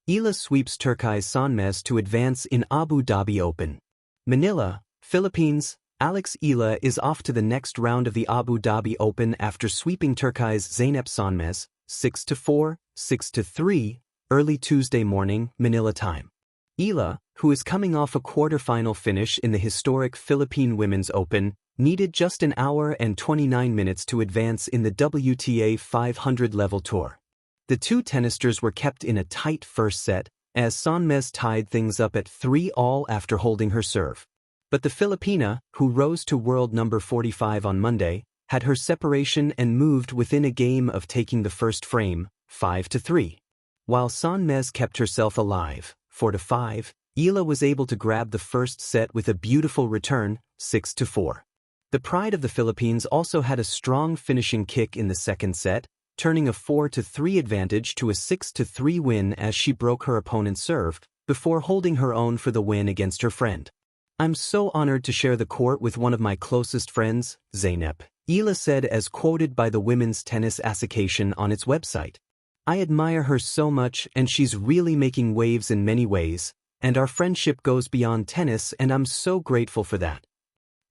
Eala sweeps Turkey's Sonmez to advance in Abu Dhabi Open. Manila, Philippines. Eala is off to the next round of the Abu Dhabi Open after sweeping Turkey's Sonmez 6-4, 6-3, early Tuesday morning, Manila time. Eala, who is coming off a quarterfinal finish in the historic Philippine Women's Open, needed just an hour and 29 minutes to advance in the WTA 500 level tour. The two tennissters were kept in a tight first set, as Sonmez tied things up at 3-all after holding her serve. But the Filipina, who rose to world number 45 on Monday, had her separation and moved within a game of taking the first frame, 5-3. While Sonmez kept herself alive, 4-5, Eala was able to grab the first set with a beautiful return, 6-4. The pride of the Philippines also had a strong finishing kick in the second set, turning a 4-3 advantage to a 6-3 win as she broke her opponent's serve, before holding her own for the win against her friend. "I'm so honored to share the court with one of my closest friends, Zeynep," Eala said as quoted by the Women's Tennis Association on its website. "I admire her so much and she's really making waves in many ways, and our friendship goes beyond tennis and I'm so grateful for that."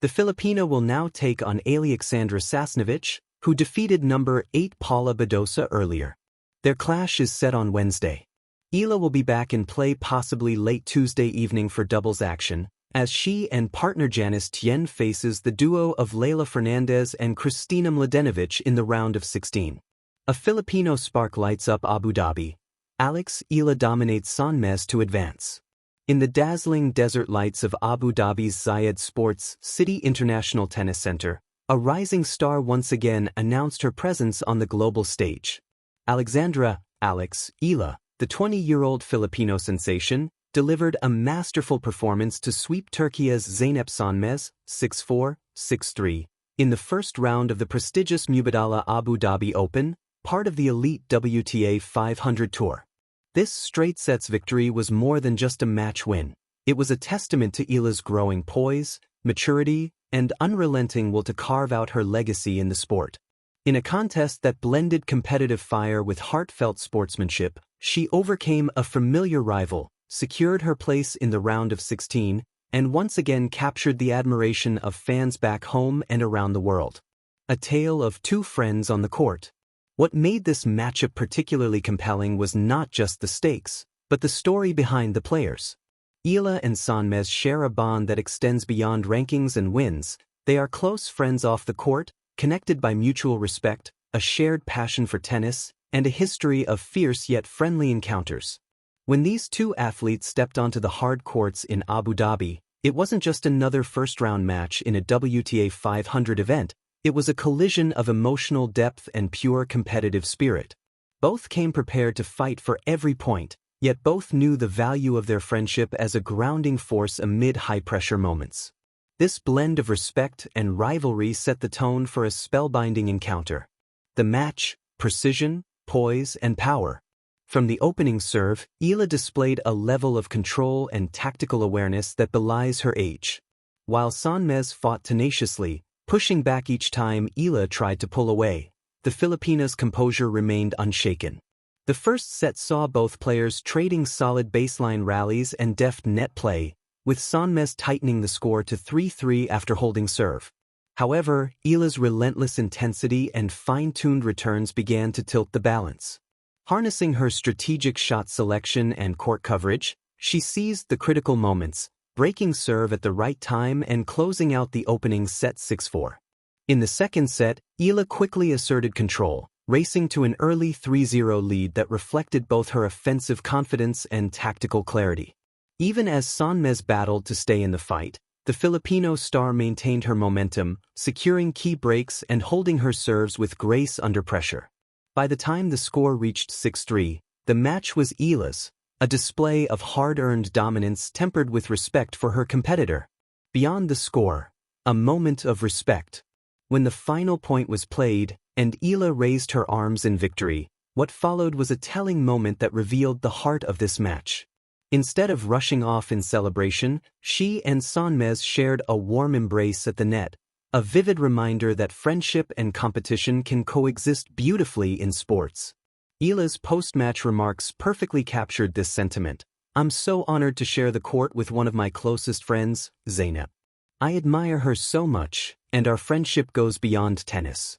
The Filipina will now take on Alexandra Sasnovich, who defeated number 8 Paula Badosa earlier. Their clash is set on Wednesday. Eala will be back in play possibly late Tuesday evening for doubles action, as she and partner Janice Tien faces the duo of Leylah Fernandez and Kristina Mladenovic in the round of 16. A Filipino spark lights up Abu Dhabi. Eala dominates Sonmez to advance. In the dazzling desert lights of Abu Dhabi's Zayed Sports City International Tennis Center, a rising star once again announced her presence on the global stage. Eala, the 20-year-old Filipino sensation, delivered a masterful performance to sweep Turkey's Zeynep Sonmez 6-4, 6-3 in the first round of the prestigious Mubadala Abu Dhabi Open, part of the elite WTA 500 tour. This straight sets victory was more than just a match win. It was a testament to Eala's growing poise, maturity, and unrelenting will to carve out her legacy in the sport. In a contest that blended competitive fire with heartfelt sportsmanship, she overcame a familiar rival, secured her place in the round of 16, and once again captured the admiration of fans back home and around the world. A tale of two friends on the court. What made this matchup particularly compelling was not just the stakes, but the story behind the players. Eala and Sonmez share a bond that extends beyond rankings and wins. They are close friends off the court, connected by mutual respect, a shared passion for tennis, and a history of fierce yet friendly encounters. When these two athletes stepped onto the hard courts in Abu Dhabi, it wasn't just another first-round match in a WTA 500 event, it was a collision of emotional depth and pure competitive spirit. Both came prepared to fight for every point, yet both knew the value of their friendship as a grounding force amid high-pressure moments. This blend of respect and rivalry set the tone for a spellbinding encounter. The match, precision, poise, and power. From the opening serve, Eala displayed a level of control and tactical awareness that belies her age. While Sonmez fought tenaciously, pushing back each time Eala tried to pull away, the Filipina's composure remained unshaken. The first set saw both players trading solid baseline rallies and deft net play, with Sonmez tightening the score to 3-3 after holding serve. However, Eala's relentless intensity and fine-tuned returns began to tilt the balance. Harnessing her strategic shot selection and court coverage, she seized the critical moments, breaking serve at the right time and closing out the opening set 6-4. In the second set, Eala quickly asserted control, racing to an early 3-0 lead that reflected both her offensive confidence and tactical clarity. Even as Sonmez battled to stay in the fight, the Filipino star maintained her momentum, securing key breaks and holding her serves with grace under pressure. By the time the score reached 6-3, the match was Eala's, a display of hard-earned dominance tempered with respect for her competitor. Beyond the score, a moment of respect. When the final point was played, and Eala raised her arms in victory, what followed was a telling moment that revealed the heart of this match. Instead of rushing off in celebration, she and Sonmez shared a warm embrace at the net, a vivid reminder that friendship and competition can coexist beautifully in sports. Eala's post-match remarks perfectly captured this sentiment. "I'm so honored to share the court with one of my closest friends, Zeynep. I admire her so much, and our friendship goes beyond tennis."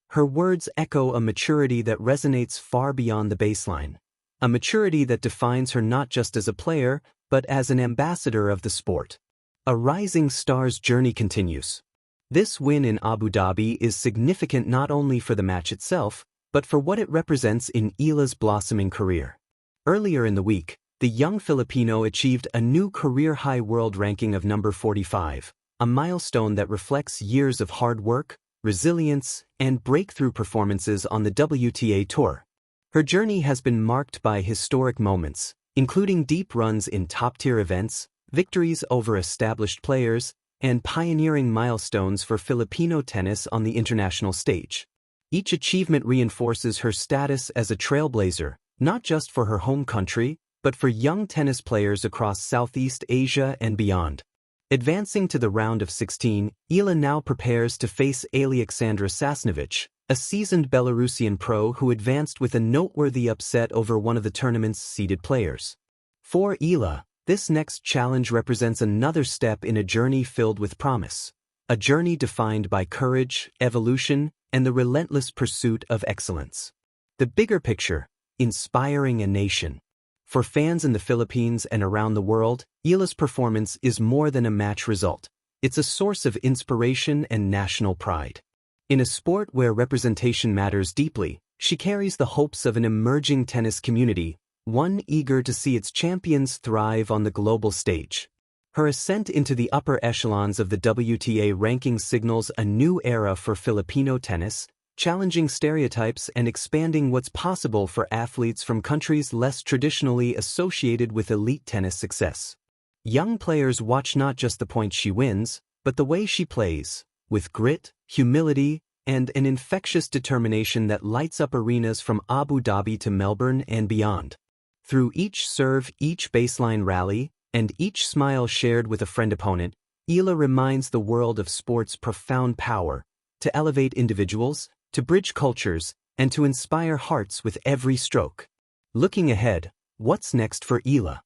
Her words echo a maturity that resonates far beyond the baseline. A maturity that defines her not just as a player, but as an ambassador of the sport. A rising star's journey continues. This win in Abu Dhabi is significant not only for the match itself, but for what it represents in Eala's blossoming career. Earlier in the week, the young Filipino achieved a new career-high world ranking of number 45, a milestone that reflects years of hard work, resilience, and breakthrough performances on the WTA Tour. Her journey has been marked by historic moments, including deep runs in top-tier events, victories over established players, and pioneering milestones for Filipino tennis on the international stage. Each achievement reinforces her status as a trailblazer, not just for her home country, but for young tennis players across Southeast Asia and beyond. Advancing to the round of 16, Eala now prepares to face Alexandra Sasnovich, a seasoned Belarusian pro who advanced with a noteworthy upset over one of the tournament's seeded players. For Eala, this next challenge represents another step in a journey filled with promise. A journey defined by courage, evolution, and the relentless pursuit of excellence. The bigger picture, inspiring a nation. For fans in the Philippines and around the world, Eala's performance is more than a match result. It's a source of inspiration and national pride. In a sport where representation matters deeply, she carries the hopes of an emerging tennis community, one eager to see its champions thrive on the global stage. Her ascent into the upper echelons of the WTA ranking signals a new era for Filipino tennis, challenging stereotypes and expanding what's possible for athletes from countries less traditionally associated with elite tennis success. Young players watch not just the points she wins, but the way she plays, with grit, humility, and an infectious determination that lights up arenas from Abu Dhabi to Melbourne and beyond. Through each serve, each baseline rally, and each smile shared with a friend opponent, Eala reminds the world of sport's profound power to elevate individuals, to bridge cultures, and to inspire hearts with every stroke. Looking ahead, what's next for Eala?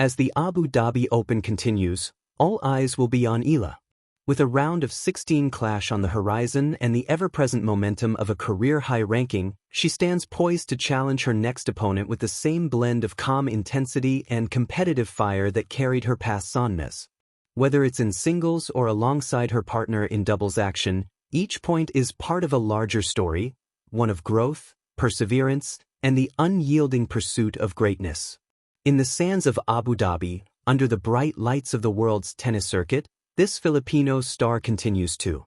As the Abu Dhabi Open continues, all eyes will be on Eala. With a round of 16 clash on the horizon and the ever-present momentum of a career-high ranking, she stands poised to challenge her next opponent with the same blend of calm intensity and competitive fire that carried her past Sonmez. Whether it's in singles or alongside her partner in doubles action, each point is part of a larger story, one of growth, perseverance, and the unyielding pursuit of greatness. In the sands of Abu Dhabi, under the bright lights of the world's tennis circuit, this Filipino star continues to